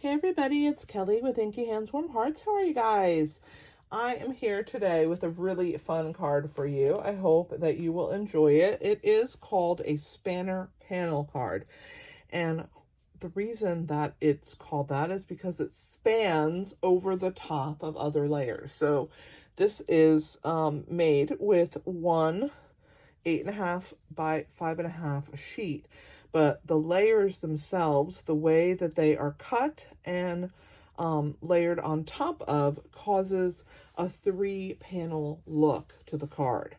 Hey everybody, it's Kelly with Inky Hands Warm Hearts. How are you guys? I am here today with a really fun card for you. I hope that you will enjoy it. It is called a spanner panel card. And the reason that it's called that is because it spans over the top of other layers. So this is made with one 8.5 by 5.5 sheet. But the layers themselves, the way that they are cut and layered on top of, causes a 3-panel look to the card.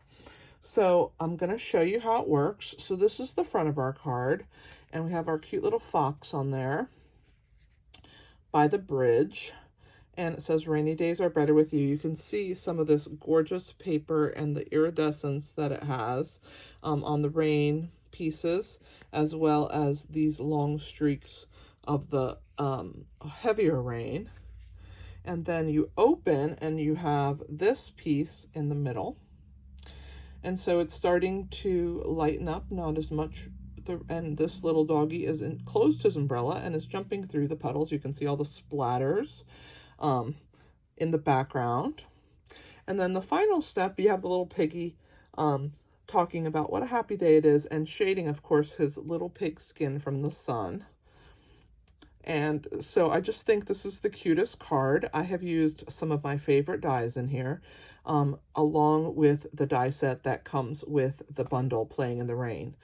So I'm going to show you how it works. So this is the front of our card, and we have our cute little fox on there by the bridge. And it says, "Rainy days are better with you." You can see some of this gorgeous paper and the iridescence that it has on the rain pieces, as well as these long streaks of the heavier rain. And then you open and you have this piece in the middle. And so it's starting to lighten up, not as much. And this little doggy is closed his umbrella and is jumping through the puddles. You can see all the splatters in the background. And then the final step, you have the little piggy talking about what a happy day it is, and shading, of course, his little pig skin from the sun. And so I just think this is the cutest card. I have used some of my favorite dies in here, along with the die set that comes with the bundle Playing in the Rain.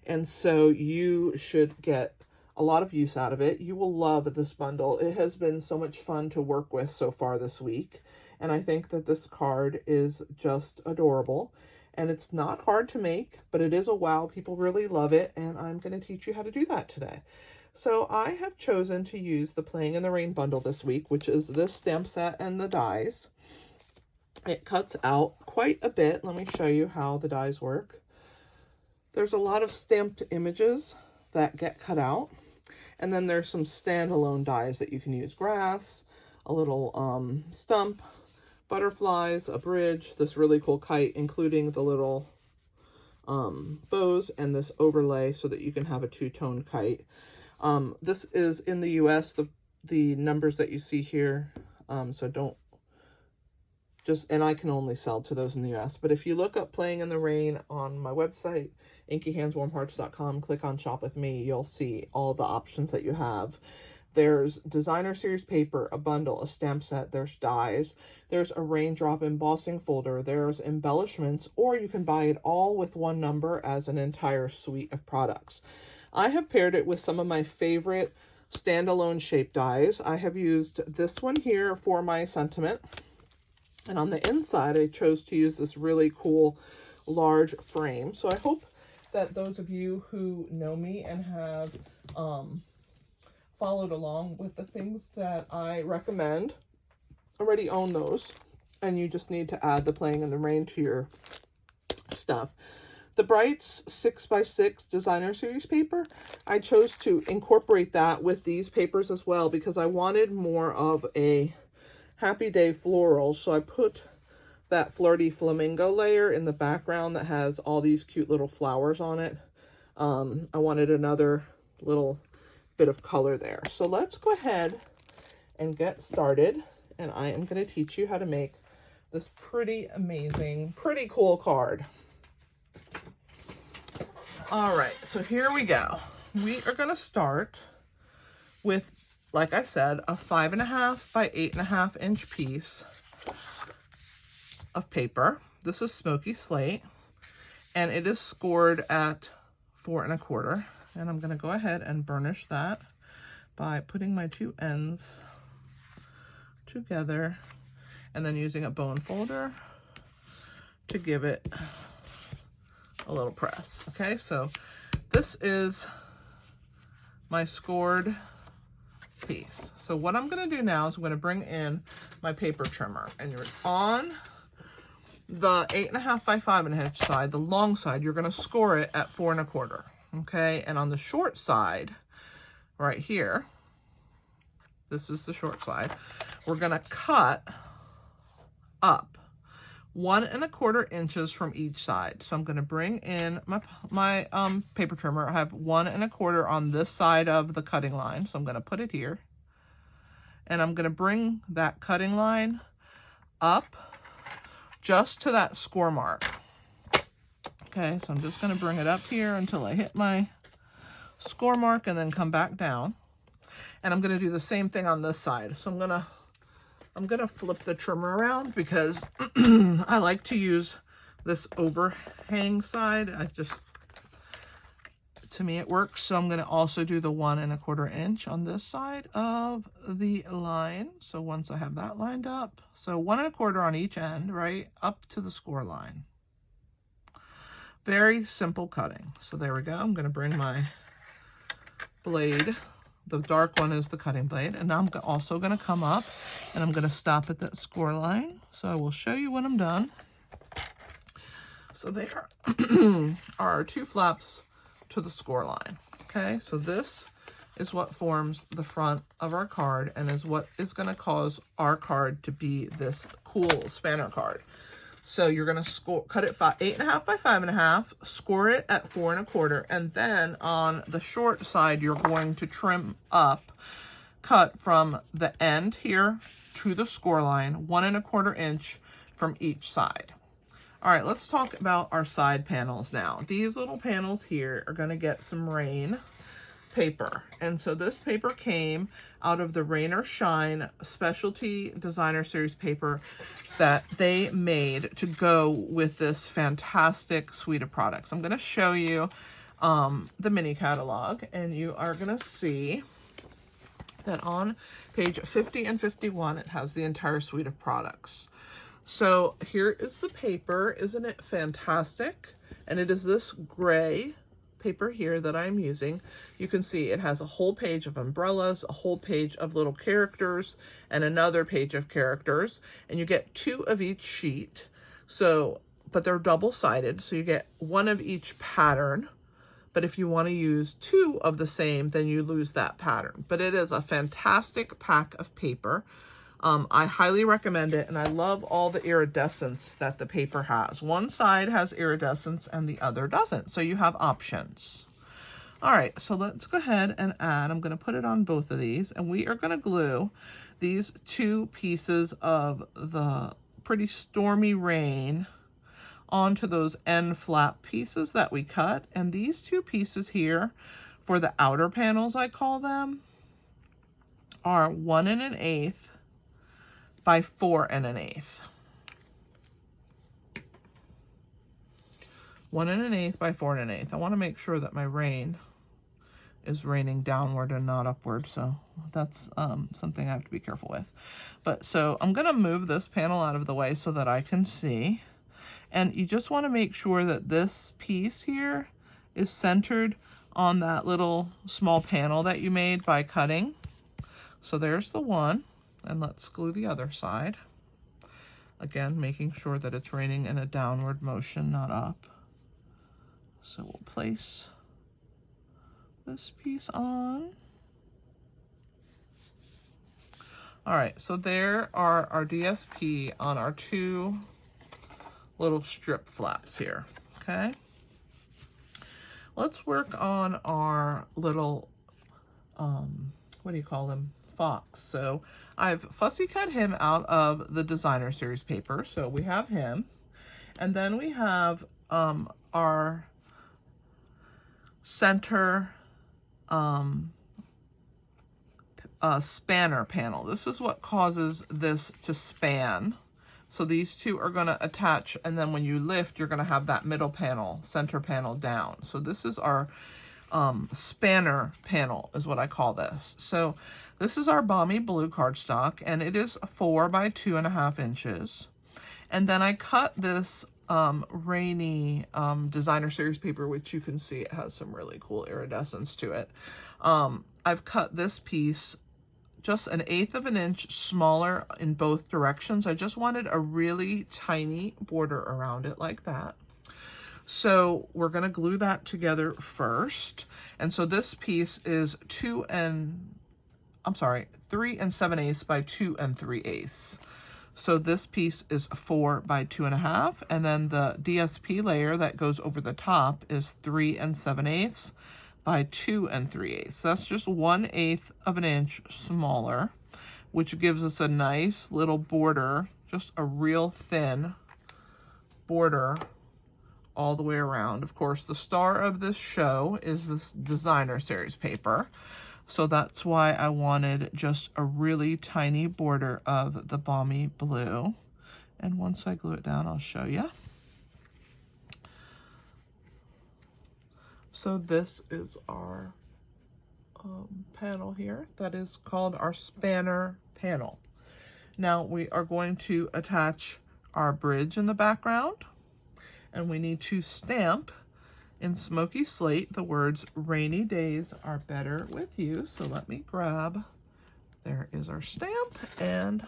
And so you should get a lot of use out of it. You will love this bundle. It has been so much fun to work with so far this week. And I think that this card is just adorable. And it's not hard to make, but it is a wow. People really love it, and I'm going to teach you how to do that today. So I have chosen to use the Playing in the Rain bundle this week, which is this stamp set and the dies. It cuts out quite a bit. Let me show you how the dies work. There's a lot of stamped images that get cut out, and then there's some standalone dies that you can use. Grass, a little stump, butterflies, a bridge, this really cool kite, including the little bows and this overlay so that you can have a two-tone kite. This is in the US, the numbers that you see here, so don't just, and I can only sell to those in the US, but if you look up Playing in the Rain on my website, inkyhandswarmhearts.com, click on Shop with Me, you'll see all the options that you have. There's designer series paper, a bundle, a stamp set, there's dies, there's a raindrop embossing folder, there's embellishments, or you can buy it all with one number as an entire suite of products. I have paired it with some of my favorite standalone shape dies. I have used this one here for my sentiment. And on the inside, I chose to use this really cool large frame. So I hope that those of you who know me and have followed along with the things that I recommend already own those, and you just need to add the Playing in the Rain to your stuff. The Brights 6x6 designer series paper, I chose to incorporate that with these papers as well because I wanted more of a happy day floral. So I put that flirty flamingo layer in the background that has all these cute little flowers on it. I wanted another little bit of color there. So let's go ahead and get started, and I am going to teach you how to make this pretty amazing, pretty cool card. All right, so here we go. We are going to start with, like I said, a 5.5 by 8.5 inch piece of paper. This is Smoky Slate, and it is scored at 4 1/4. And I'm going to go ahead and burnish that by putting my two ends together and then using a bone folder to give it a little press. Okay, so this is my scored piece. So what I'm going to do now is I'm going to bring in my paper trimmer, and you're on the 8.5 by 5.5 side, the long side, you're going to score it at 4 1/4. Okay, and on the short side, right here, this is the short side, we're going to cut up 1 1/4 inches from each side. So I'm going to bring in my paper trimmer. I have 1 1/4 on this side of the cutting line, so I'm going to put it here. and I'm going to bring that cutting line up just to that score mark. Okay, so I'm just going to bring it up here until I hit my score mark and then come back down. And I'm going to do the same thing on this side. So I'm gonna flip the trimmer around because I like to use this overhang side. To me it works. So I'm gonna also do the 1 1/4 inch on this side of the line. So once I have that lined up, so 1 1/4 on each end, right up to the score line. Very simple cutting. So there we go. I'm gonna bring my blade. The dark one is the cutting blade. And now I'm also going to come up and I'm going to stop at that score line. So I will show you when I'm done. So there are 2 flaps to the score line. Okay, so this is what forms the front of our card and is what is going to cause our card to be this cool spanner card. So you're going to cut it 8.5 by 5.5, score it at 4 1/4, and then on the short side, you're going to trim up, cut from the end here to the score line, 1 1/4 inch from each side. All right, let's talk about our side panels now. These little panels here are going to get some rain paper. And so this paper came out of the Rain or Shine specialty designer series paper that they made to go with this fantastic suite of products. I'm going to show you the mini catalog, and you are going to see that on page 50 and 51 it has the entire suite of products. So here is the paper. Isn't it fantastic? And it is this gray paper here that I'm using. You can see it has a whole page of umbrellas, a whole page of little characters, and another page of characters, and you get 2 of each sheet. So, but they're double-sided, so you get 1 of each pattern. But if you want to use 2 of the same, then you lose that pattern. But it is a fantastic pack of paper. I highly recommend it, and I love all the iridescence that the paper has. One side has iridescence and the other doesn't, so you have options. All right, so let's go ahead and add. I'm going to put it on both of these, and we are going to glue these 2 pieces of the Pretty Stormy Rain onto those end flap pieces that we cut. And these 2 pieces here, for the outer panels I call them, are 1 1/8 by 4 1/8. 1 1/8 by 4 1/8. I want to make sure that my rain is raining downward and not upward, so that's something I have to be careful with. But so I'm going to move this panel out of the way so that I can see. And you just want to make sure that this piece here is centered on that little small panel that you made by cutting. So there's the one. And let's glue the other side. Again, making sure that it's raining in a downward motion, not up. So we'll place this piece on. All right, so there are our DSP on our 2 little strip flaps here, okay? Let's work on our little, what do you call them? Fox. So I've fussy cut him out of the designer series paper. So we have him, and then we have our center spanner panel. This is what causes this to span. So these 2 are going to attach, and then when you lift, you're going to have that middle panel, center panel down. So this is our spanner panel is what I call this. So this is our Balmy Blue cardstock, and it is 4 by 2.5 inches. And then I cut this rainy designer series paper, which you can see it has some really cool iridescence to it. I've cut this piece just 1/8 of an inch smaller in both directions. I just wanted a really tiny border around it like that. So we're going to glue that together first. And so this piece is 3 7/8 by 2 3/8. So this piece is 4 by 2.5. And then the DSP layer that goes over the top is 3 7/8 by 2 3/8. So that's just 1/8 of an inch smaller which gives us a nice little border, just a real thin border all the way around. Of course, the star of this show is this designer series paper. So that's why I wanted just a really tiny border of the Balmy Blue. And once I glue it down, I'll show you. So this is our panel here that is called our spanner panel. Now we are going to attach our bridge in the background, and we need to stamp in smoky slate the words "rainy days are better with you." So let me grab, there is our stamp, and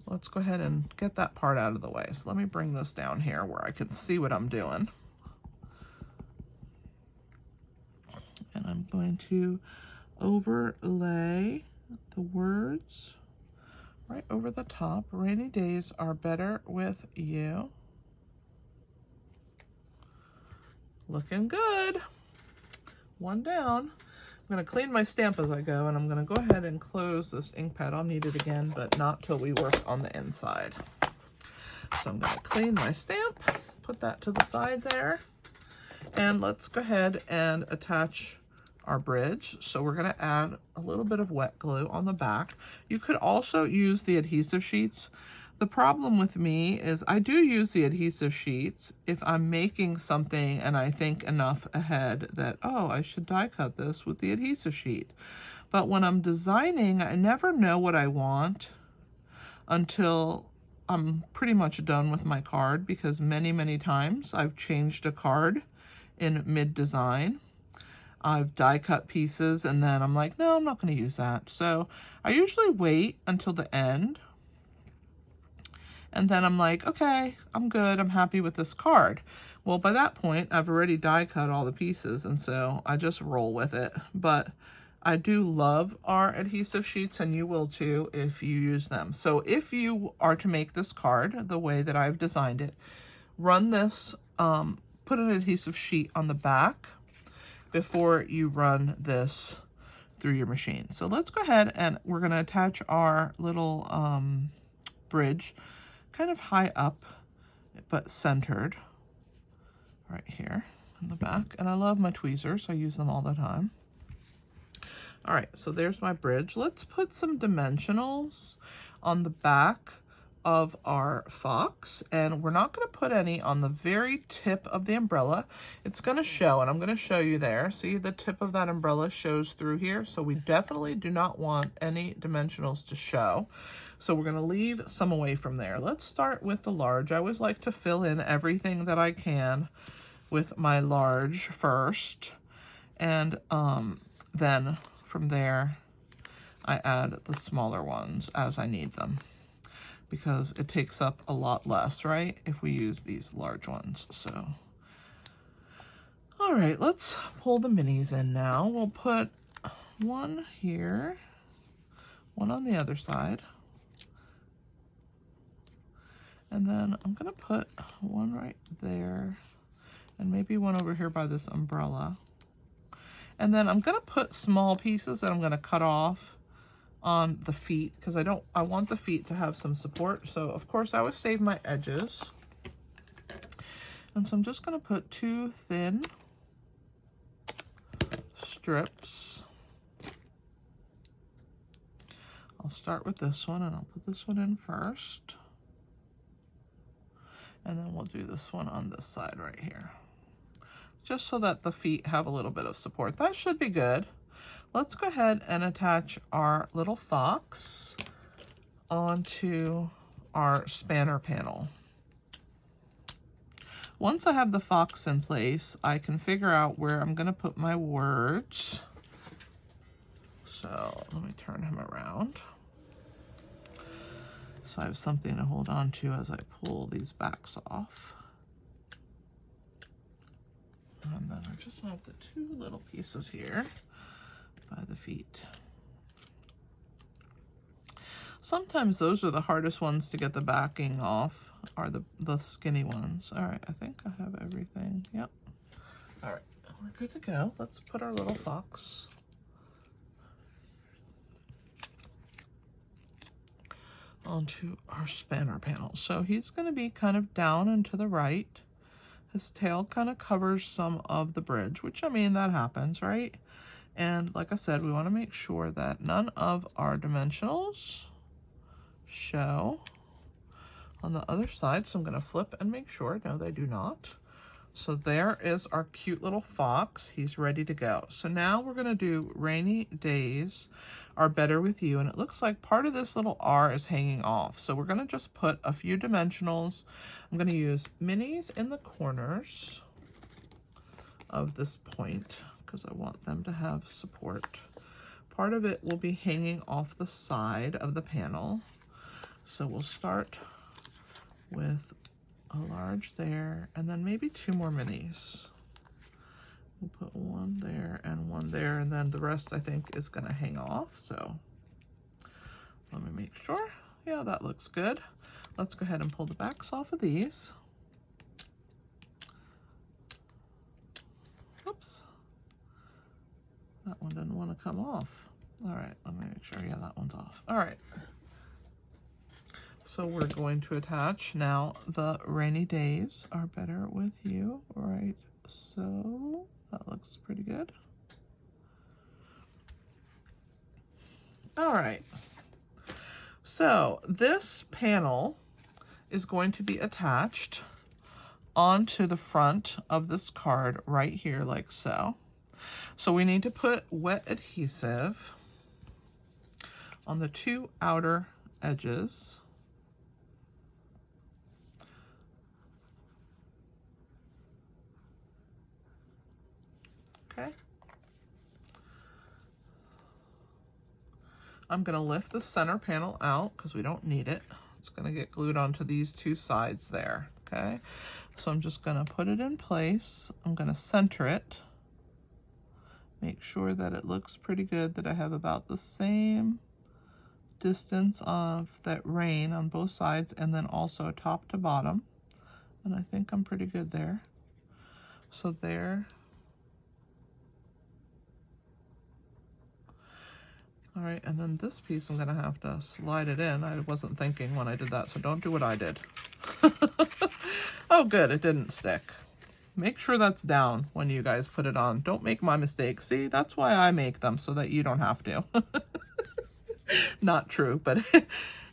let's go ahead and get that part out of the way. So let me bring this down here where I can see what I'm doing. And I'm going to overlay the words right over the top. Rainy days are better with you. Looking good. One down. I'm going to clean my stamp as I go, and I'm going to go ahead and close this ink pad. I'll need it again, but not till we work on the inside. So I'm going to clean my stamp, put that to the side there, and let's go ahead and attach our bridge. So we're going to add a little bit of wet glue on the back. You could also use the adhesive sheets. The problem with me is I do use the adhesive sheets if I'm making something and I think enough ahead that, oh, I should die cut this with the adhesive sheet. But when I'm designing, I never know what I want until I'm pretty much done with my card, because many, many times I've changed a card in mid-design. I've die cut pieces and then I'm like, no, I'm not going to use that. So I usually wait until the end. And then I'm like, okay, I'm good. I'm happy with this card. Well, by that point, I've already die cut all the pieces, and so I just roll with it. But I do love our adhesive sheets, and you will too if you use them. So if you are to make this card the way that I've designed it, run this, put an adhesive sheet on the back before you run this through your machine. So let's go ahead and we're going to attach our little bridge kind of high up but centered right here in the back. And I love my tweezers. I use them all the time. All right, so there's my bridge. Let's put some dimensionals on the back of our fox, and we're not going to put any on the very tip of the umbrella. It's going to show, and I'm going to show you there. See, the tip of that umbrella shows through here, so we definitely do not want any dimensionals to show. So we're going to leave some away from there. Let's start with the large. I always like to fill in everything that I can with my large first, and then from there I add the smaller ones as I need them, because it takes up a lot less, right, if we use these large ones. So, all right, let's pull the minis in now. We'll put one here, one on the other side, and then I'm gonna put one right there, and maybe one over here by this umbrella. And then I'm gonna put small pieces that I'm gonna cut off on the feet, because I want the feet to have some support. So of course I always save my edges. And so I'm just going to put two thin strips. I'll start with this one, and I'll put this one in first. And then we'll do this one on this side right here, just so that the feet have a little bit of support. That should be good. Let's go ahead and attach our little fox onto our spanner panel. Once I have the fox in place, I can figure out where I'm going to put my words. So let me turn him around, so I have something to hold on to as I pull these backs off. And then I just have the two little pieces here by the feet. Sometimes those are the hardest ones to get the backing off, are the skinny ones. All right, I think I have everything. Yep. All right, we're good to go. Let's put our little fox onto our spanner panel. So he's going to be kind of down and to the right. His tail kind of covers some of the bridge, which, I mean, that happens, right? And like I said, we want to make sure that none of our dimensionals show on the other side. So I'm going to flip and make sure. No, they do not. So there is our cute little fox. He's ready to go. So now we're going to do Rainy Days Are Better With You. And it looks like part of this little R is hanging off. So we're going to just put a few dimensionals. I'm going to use minis in the corners of this point because I want them to have support. Part of it will be hanging off the side of the panel. So we'll start with a large there, and then maybe 2 more minis. We'll put one there and one there, and then the rest I think is gonna hang off. So let me make sure. Yeah, that looks good. Let's go ahead and pull the backs off of these. Oops. That one didn't want to come off. All right, let me make sure. Yeah, that one's off. All right. So we're going to attach now the Rainy Days Are Better With You, right? So that looks pretty good. All right. So this panel is going to be attached onto the front of this card right here, like so. So we need to put wet adhesive on the 2 outer edges. Okay. I'm going to lift the center panel out because we don't need it. It's going to get glued onto these 2 sides there. Okay. So I'm just going to put it in place. I'm going to center it. Make sure that it looks pretty good, that I have about the same distance of that rain on both sides, and then also top to bottom. And I think I'm pretty good there. So there. All right, and then this piece, I'm gonna have to slide it in. I wasn't thinking when I did that, so don't do what I did. Oh, good, it didn't stick. Make sure that's down when you guys put it on. Don't make my mistake. See, that's why I make them, so that you don't have to. Not true, but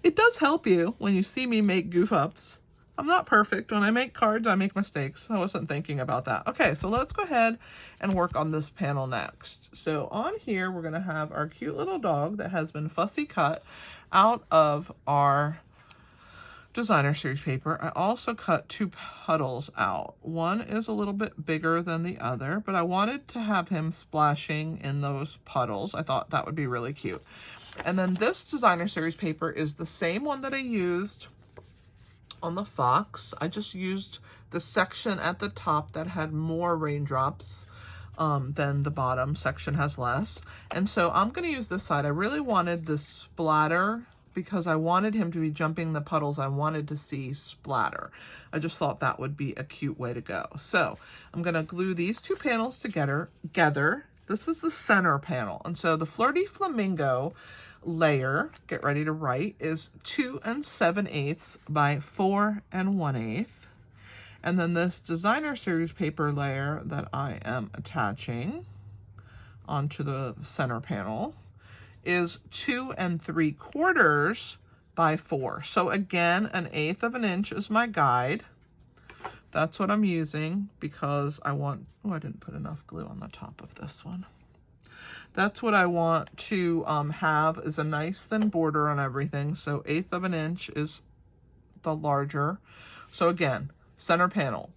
it does help you when you see me make goof ups. I'm not perfect. When I make cards, I make mistakes. I wasn't thinking about that. Okay, so let's go ahead and work on this panel next. So on here, we're gonna have our cute little dog that has been fussy cut out of our designer series paper. I also cut 2 puddles out. One is a little bit bigger than the other, but I wanted to have him splashing in those puddles. I thought that would be really cute. And then this designer series paper is the same one that I used on the fox. I just used the section at the top that had more raindrops than the bottom section has less. And so I'm going to use this side. I really wanted the splatter because I wanted him to be jumping the puddles. I wanted to see splatter. I just thought that would be a cute way to go. So I'm going to glue these 2 panels together. This is the center panel. And so the Flirty Flamingo layer, get ready to write, is 2 7/8 by 4 1/8. And then this designer series paper layer that I am attaching onto the center panel is 2 3/4 by 4. So again, 1/8 of an inch is my guide. That's what I'm using because I want, oh, I didn't put enough glue on the top of this one. That's what I want to have, is a nice thin border on everything. So 1/8 of an inch is the larger. So again, center panel,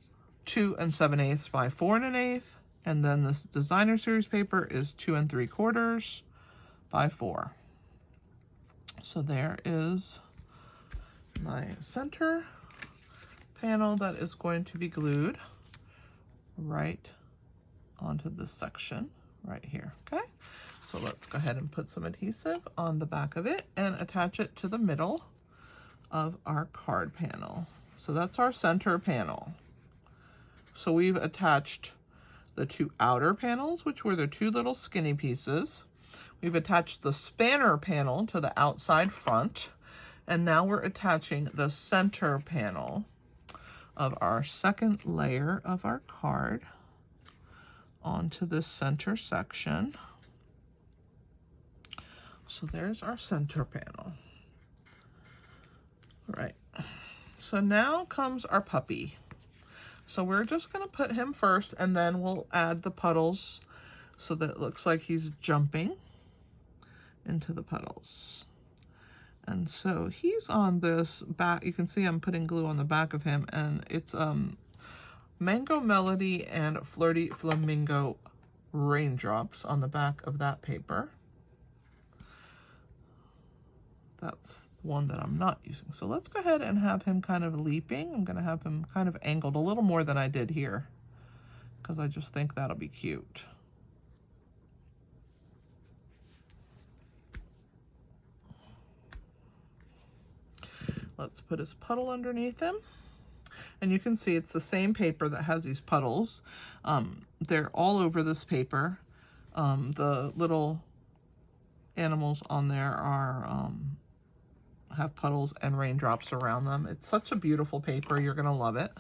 2 7/8 by 4 1/8. And then this designer series paper is 2 3/4 by 4. So there is my center panel that is going to be glued right onto this section right here. Okay, so let's go ahead and put some adhesive on the back of it and attach it to the middle of our card panel. So that's our center panel. So we've attached the 2 outer panels, which were the 2 little skinny pieces. We've attached the spanner panel to the outside front, And now we're attaching the center panel of our second layer of our card onto this center section. So there's our center panel. All right, so now comes our puppy. So we're just gonna put him first, and then we'll add the puddles so that it looks like he's jumping into the puddles. And so he's on this back, you can see I'm putting glue on the back of him, and it's Mango Melody and Flirty Flamingo raindrops on the back of that paper. That's the one that I'm not using. So let's go ahead and have him kind of leaping. I'm gonna have him kind of angled a little more than I did here, because I just think that'll be cute. Let's put his puddle underneath him. And you can see it's the same paper that has these puddles. They're all over this paper. The little animals on there are have puddles and raindrops around them. It's such a beautiful paper. You're gonna love it.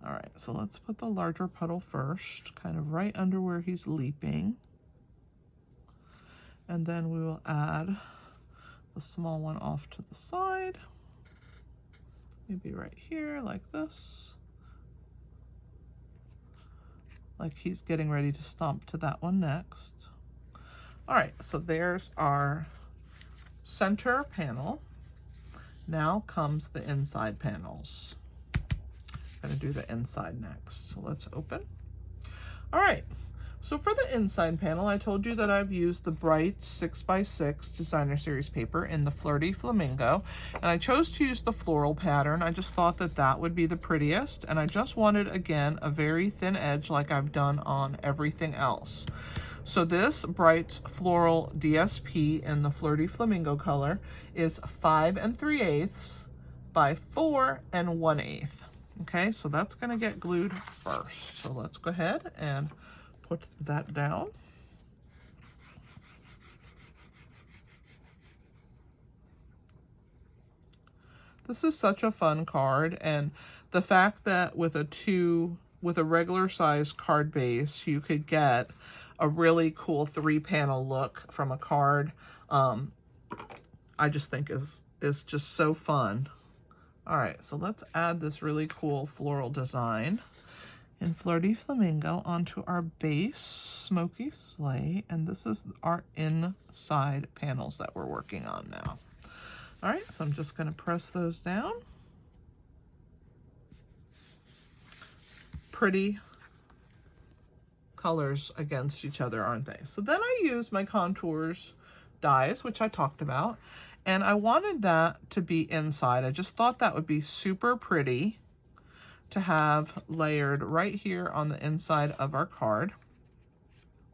All right, so let's put the larger puddle first, kind of right under where he's leaping. And then we will add the small one off to the side. Maybe right here, like this. Like he's getting ready to stomp to that one next. All right, so there's our center panel. Now comes the inside panels. I'm gonna do the inside next. So let's open. All right, so for the inside panel, I told you that I've used the bright 6x6 designer series paper in the Flirty Flamingo, and I chose to use the floral pattern. I just thought that that would be the prettiest, and I just wanted, again, a very thin edge like I've done on everything else. So this bright floral DSP in the Flirty Flamingo color is 5 3/8 by 4 1/8. Okay, so that's gonna get glued first. So let's go ahead and put that down. This is such a fun card, and the fact that with a regular size card base, you could get a really cool 3-panel look from a card, I just think is just so fun. All right, so let's add this really cool floral design in Flirty Flamingo onto our base Smoky Sleigh, and this is our inside panels that we're working on now. All right, so I'm just gonna press those down. Pretty colors against each other, aren't they? So then I use my contours dies, which I talked about, and I wanted that to be inside. I just thought that would be super pretty to have layered right here on the inside of our card.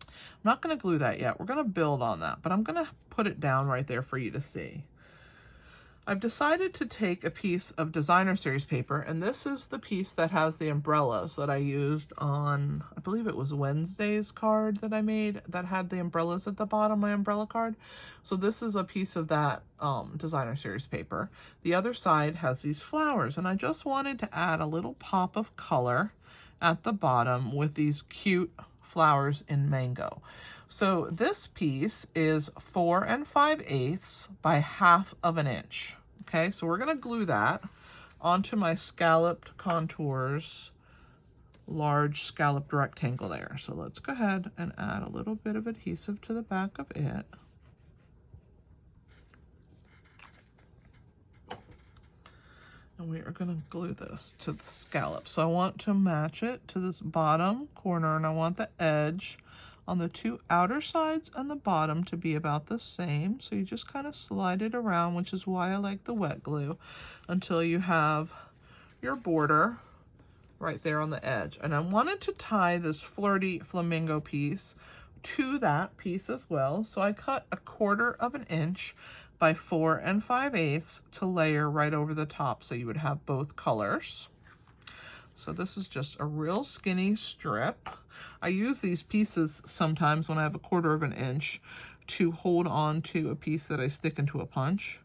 I'm not going to glue that yet. We're going to build on that, but I'm going to put it down right there for you to see. I've decided to take a piece of designer series paper, and this is the piece that has the umbrellas that I used on, I believe it was Wednesday's card that I made that had the umbrellas at the bottom, my umbrella card. So this is a piece of that designer series paper. The other side has these flowers, and I just wanted to add a little pop of color at the bottom with these cute flowers in mango. So this piece is 4 5/8 by 1/2 inch. Okay, so we're gonna glue that onto my scalloped contours, large scalloped rectangle there. So let's go ahead and add a little bit of adhesive to the back of it. And we are gonna glue this to the scallop. So I want to match it to this bottom corner, and I want the edge on the 2 outer sides and the bottom to be about the same. So you just kind of slide it around, which is why I like the wet glue, until you have your border right there on the edge. And I wanted to tie this Flirty Flamingo piece to that piece as well. So I cut 1/4 inch by 4 5/8 to layer right over the top, so you would have both colors. So this is just a real skinny strip. I use these pieces sometimes when I have 1/4 inch to hold on to a piece that I stick into a punch.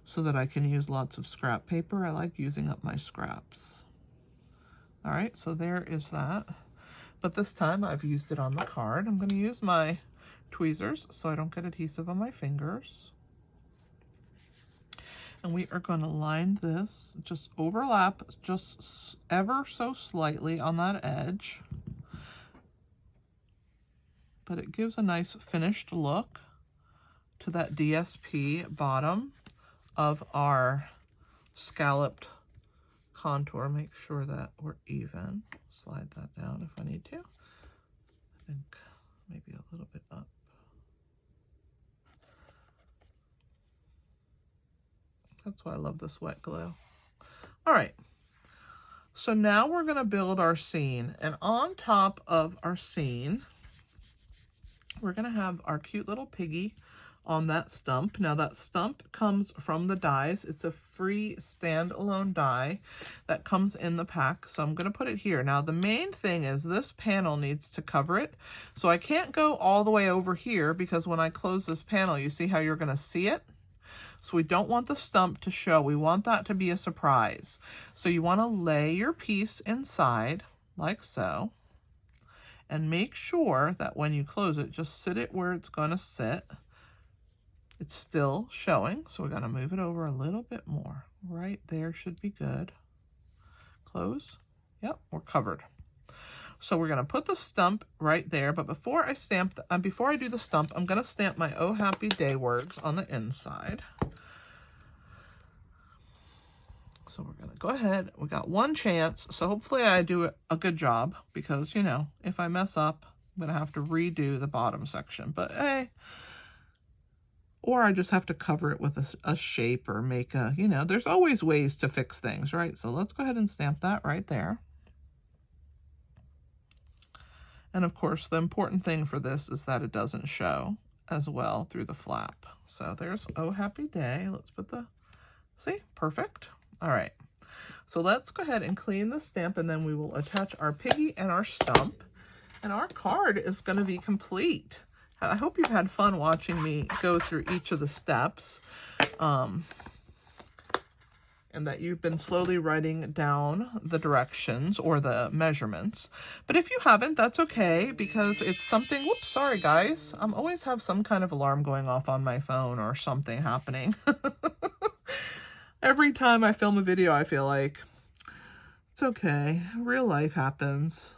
so that I can use lots of scrap paper. I like using up my scraps. All right, so there is that. But this time I've used it on the card. I'm going to use my tweezers so I don't get adhesive on my fingers. And we are going to line this, just overlap just ever so slightly on that edge. But it gives a nice finished look to that DSP bottom of our scalloped contour. Make sure that we're even. Slide that down if I need to. I think maybe a little bit up. That's why I love this wet glue. All right, so now we're gonna build our scene, and on top of our scene, we're gonna have our cute little piggy on that stump. Now that stump comes from the dies. It's a free standalone die that comes in the pack. So I'm gonna put it here. Now the main thing is this panel needs to cover it. So I can't go all the way over here because when I close this panel, you see how you're gonna see it? So we don't want the stump to show. We want that to be a surprise. So you want to lay your piece inside like so. And make sure that when you close it, just sit it where it's going to sit. It's still showing, so we're going to move it over a little bit more. Right there should be good. Close. Yep, we're covered. So we're going to put the stump right there, but before I do the stump, I'm going to stamp my Oh Happy Day words on the inside. So we're going to go ahead. We got one chance, so hopefully I do a good job because, you know, if I mess up, I'm going to have to redo the bottom section, but hey, or I just have to cover it with a shape or make a, you know, there's always ways to fix things, right? So let's go ahead and stamp that right there. And of course, the important thing for this is that it doesn't show as well through the flap. So there's Oh Happy Day. Let's put the, see, perfect. All right. So let's go ahead and clean the stamp, and then we will attach our piggy and our stump, and our card is going to be complete. I hope you've had fun watching me go through each of the steps. And that you've been slowly writing down the directions or the measurements. But if you haven't, that's okay, because it's something, whoops, sorry guys. Always have some kind of alarm going off on my phone or something happening. Every time I film a video, I feel like, it's okay, real life happens.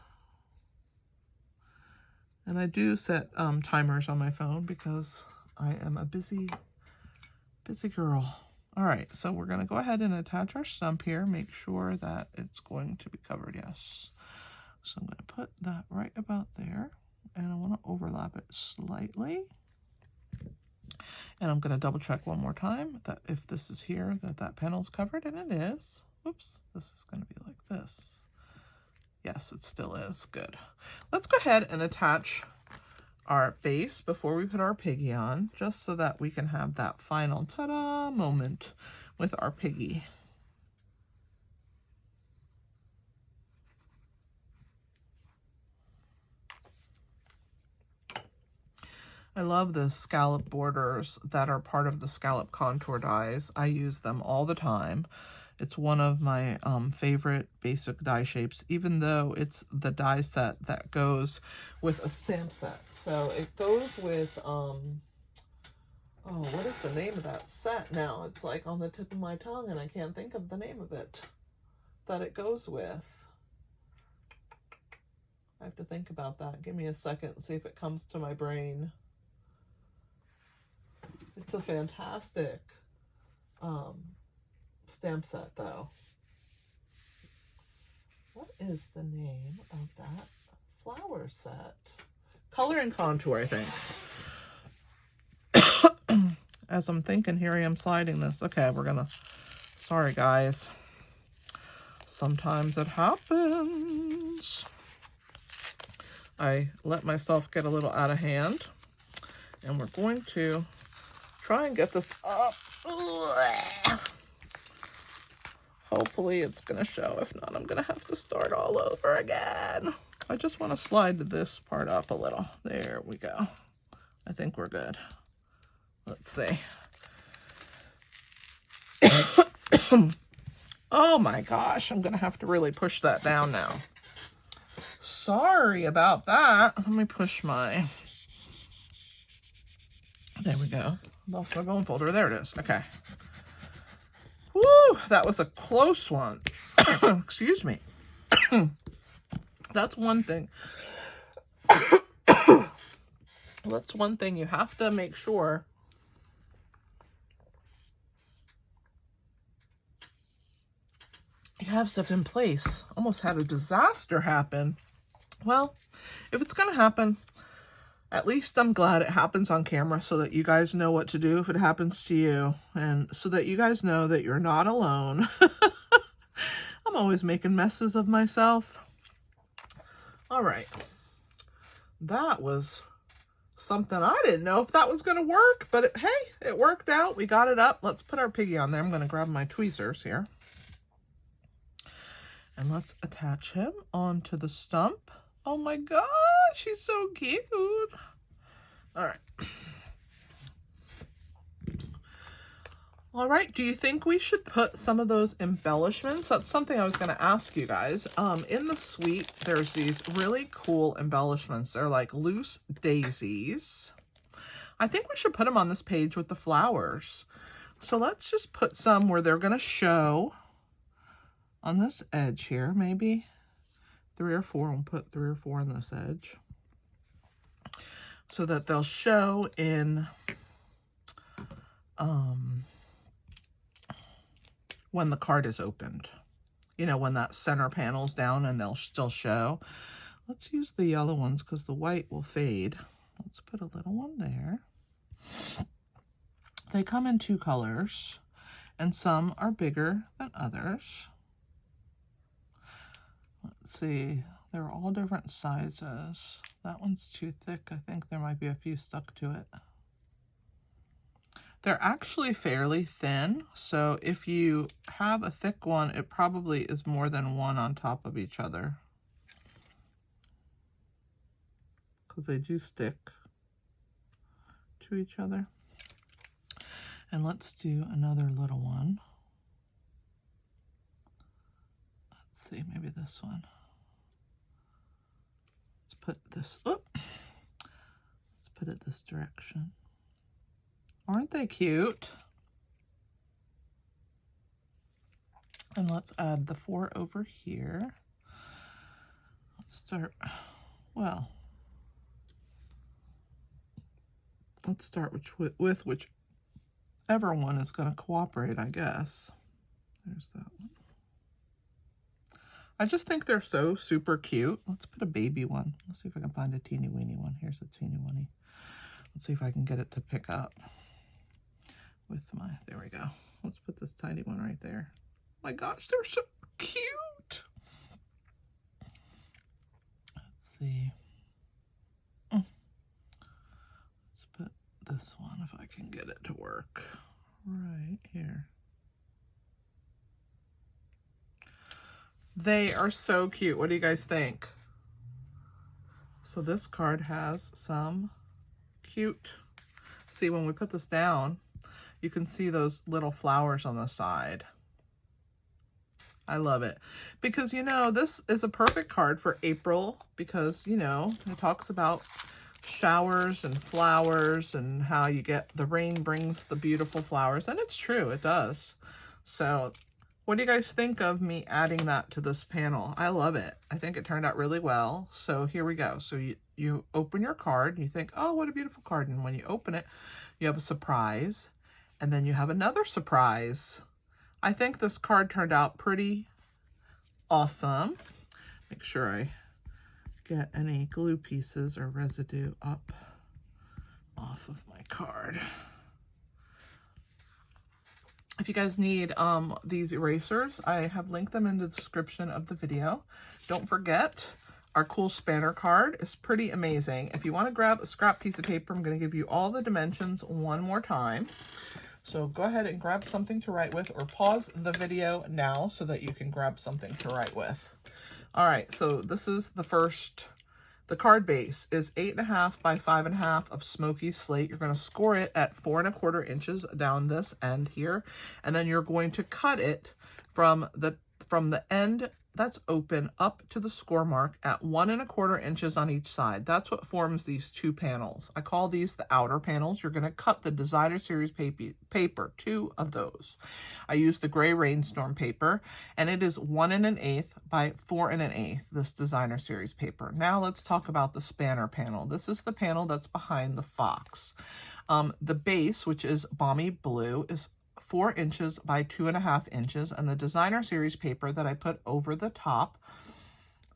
And I do set timers on my phone because I am a busy girl. All right, so we're going to go ahead and attach our stump here. Make sure that it's going to be covered, yes. So I'm going to put that right about there, and I want to overlap it slightly. And I'm going to double check one more time that if this is here, that panel's covered, and it is. Whoops, this is going to be like this. Yes, it still is. Good. Let's go ahead and attach our base before we put our piggy on, just so that we can have that final ta-da moment with our piggy. I love the scallop borders that are part of the scallop contour dies. I use them all the time. It's one of my favorite basic die shapes, even though it's the die set that goes with a stamp set. So it goes with, oh, what is the name of that set now? It's like on the tip of my tongue and I can't think of the name of it that it goes with. I have to think about that. Give me a second and see if it comes to my brain. It's a fantastic stamp set, though. What is the name of that flower set? Color and Contour, I think. As I'm thinking, here I am sliding this. Okay, we're gonna, sorry guys. Sometimes it happens. I let myself get a little out of hand, and we're going to try and get this up. Hopefully it's gonna show. If not, I'm gonna have to start all over again. I just want to slide this part up a little. There we go. I think we're good. Let's see. Oh my gosh, I'm gonna have to really push that down now. Sorry about that. Let me push my, there we go. Lost my bone folder, there it is, okay. Woo, that was a close one. Excuse me. That's one thing. That's one thing you have to make sure you have stuff in place. Almost had a disaster happen. Well, if it's gonna happen, at least I'm glad it happens on camera so that you guys know what to do if it happens to you, and so that you guys know that you're not alone. I'm always making messes of myself. All right. That was something I didn't know if that was going to work, but hey, it worked out. We got it up. Let's put our piggy on there. I'm going to grab my tweezers here. And let's attach him onto the stump. Oh my gosh, he's so cute. All right. All right, do you think we should put some of those embellishments? That's something I was going to ask you guys. In the suite, there's these really cool embellishments. They're like loose daisies. I think we should put them on this page with the flowers. So let's just put some where they're going to show on this edge here, maybe 3 or 4. We'll put 3 or 4 on this edge so that they'll show in when the card is opened. You know, when that center panel's down and they'll still show. Let's use the yellow ones because the white will fade. Let's put a little one there. They come in 2 colors, and some are bigger than others. Let's see, they're all different sizes. That one's too thick. I think there might be a few stuck to it. They're actually fairly thin, so if you have a thick one, it probably is more than one on top of each other, because they do stick to each other. And let's do another little one. Let's see, maybe this one. Let's put this, let's put it this direction. Aren't they cute? And let's add the 4 over here. Let's start, well, let's start with whichever one is going to cooperate, I guess. There's that one. I just think they're so super cute. Let's put a baby one. Let's see if I can find a teeny weeny one. Here's a teeny weeny. Let's see if I can get it to pick up with my, there we go. Let's put this tiny one right there. My gosh, they're so cute. Let's see. Let's put this one, if I can get it to work, right here. They are so cute. What do you guys think? So this card has some cute, see, when we put this down, you can see those little flowers on the side. I love it. Because, you know, this is a perfect card for April because, you know, it talks about showers and flowers and how you get the rain brings the beautiful flowers. And it's true, it does. So what do you guys think of me adding that to this panel? I love it. I think it turned out really well. So here we go. So you open your card and you think, oh, what a beautiful card. And when you open it, you have a surprise. And then you have another surprise. I think this card turned out pretty awesome. Make sure I get any glue pieces or residue up off of my card. If you guys need these erasers, I have linked them in the description of the video. Don't forget, our cool spanner card is pretty amazing. If you want to grab a scrap piece of paper, I'm going to give you all the dimensions one more time. So go ahead and grab something to write with, or pause the video now so that you can grab something to write with. All right, so this is the first The card base is 8.5 by 5.5 of smoky slate. You're going to score it at 4¼ inches down this end here, and then you're going to cut it from the end that's open up to the score mark at 1¼ inches on each side. That's what forms these two panels. I call these the outer panels. You're going to cut the designer series paper, 2 of those. I use the gray Rain-Stampin paper, and it is 1 1/8 by 4 1/8, this designer series paper. Now let's talk about the spanner panel. This is the panel that's behind the fox. The base, which is balmy blue, is 4 inches by 2.5 inches, and the designer series paper that I put over the top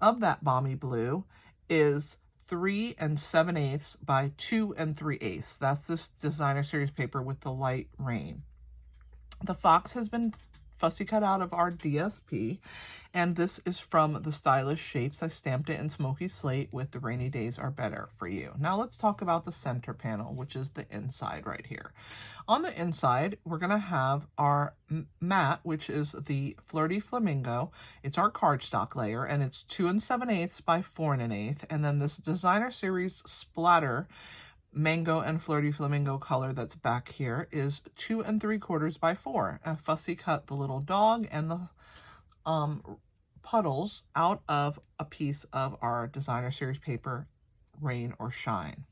of that balmy blue is 3 7/8 by 2 3/8. That's this designer series paper with the light rain. The fox has been fussy cut out of our DSP, and this is from the Stylish Shapes. I stamped it in smoky slate with the Rainy Days Are Better for You. Now let's talk about the center panel, which is the inside right here. On the inside, we're going to have our mat, which is the Flirty Flamingo. It's our cardstock layer, and it's 2 7/8 by 4 1/8. And then this designer series splatter Mango and Flirty Flamingo color that's back here is 2 3/4 by 4. I fussy cut the little dog and the puddles out of a piece of our designer series paper, Rain or Shine.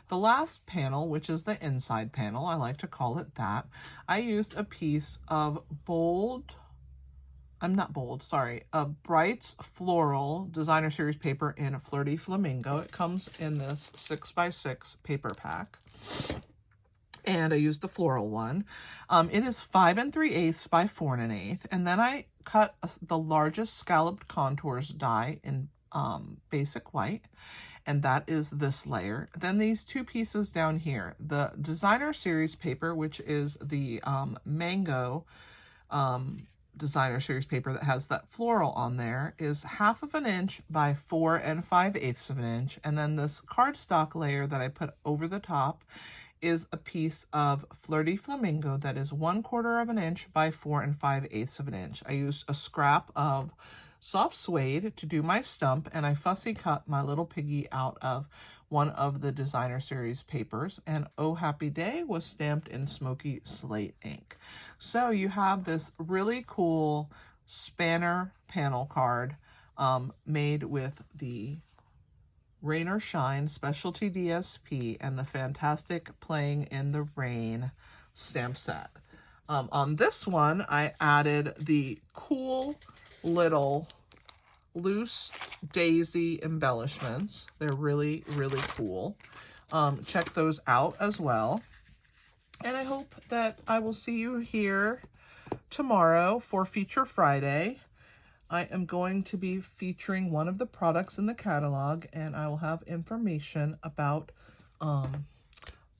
The last panel, which is the inside panel, I like to call it that, I used a piece of Bright's Floral designer series paper in a Flirty Flamingo. It comes in this 6x6 paper pack, and I used the floral one. It is 5 3/8 by 4 1/8, and then I cut the largest scalloped contours die in basic white, and that is this layer. Then these two pieces down here, the designer series paper, which is the Mango designer series paper that has that floral on there, is 1/2 inch by 4 5/8 inch. And then this cardstock layer that I put over the top is a piece of Flirty Flamingo that is 1/4 inch by 4 5/8 inch. I used a scrap of soft suede to do my stump, and I fussy cut my little piggy out of one of the designer series papers, and Oh Happy Day was stamped in smoky slate ink. So you have this really cool spanner panel card made with the Rain or Shine Specialty DSP and the fantastic Playing in the Rain stamp set. On this one, I added the cool little loose daisy embellishments. They're really, really cool. Check those out as well. And I hope that I will see you here tomorrow for Feature Friday. I am going to be featuring one of the products in the catalog, and I will have information about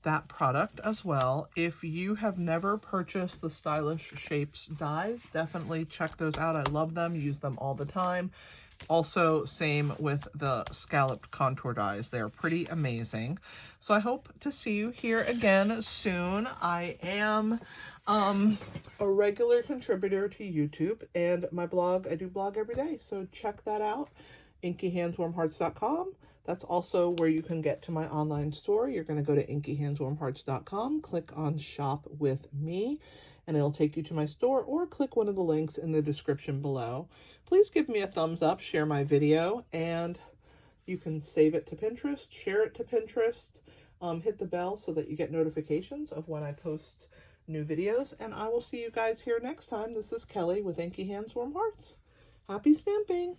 that product as well. If you have never purchased the Stylish Shapes dies, definitely check those out. I love them, use them all the time. Also, same with the scalloped contour dies. They're pretty amazing. So I hope to see you here again soon. I am a regular contributor to YouTube and my blog. I do blog every day, so check that out. InkyHandsWarmHearts.com. That's also where you can get to my online store. You're going to go to InkyHandsWarmHearts.com, click on Shop with Me, and it'll take you to my store, or click one of the links in the description below. Please give me a thumbs up, share my video, and you can save it to Pinterest, share it to Pinterest, hit the bell so that you get notifications of when I post new videos, and I will see you guys here next time. This is Kelly with Inky Hands Warm Hearts. Happy stamping!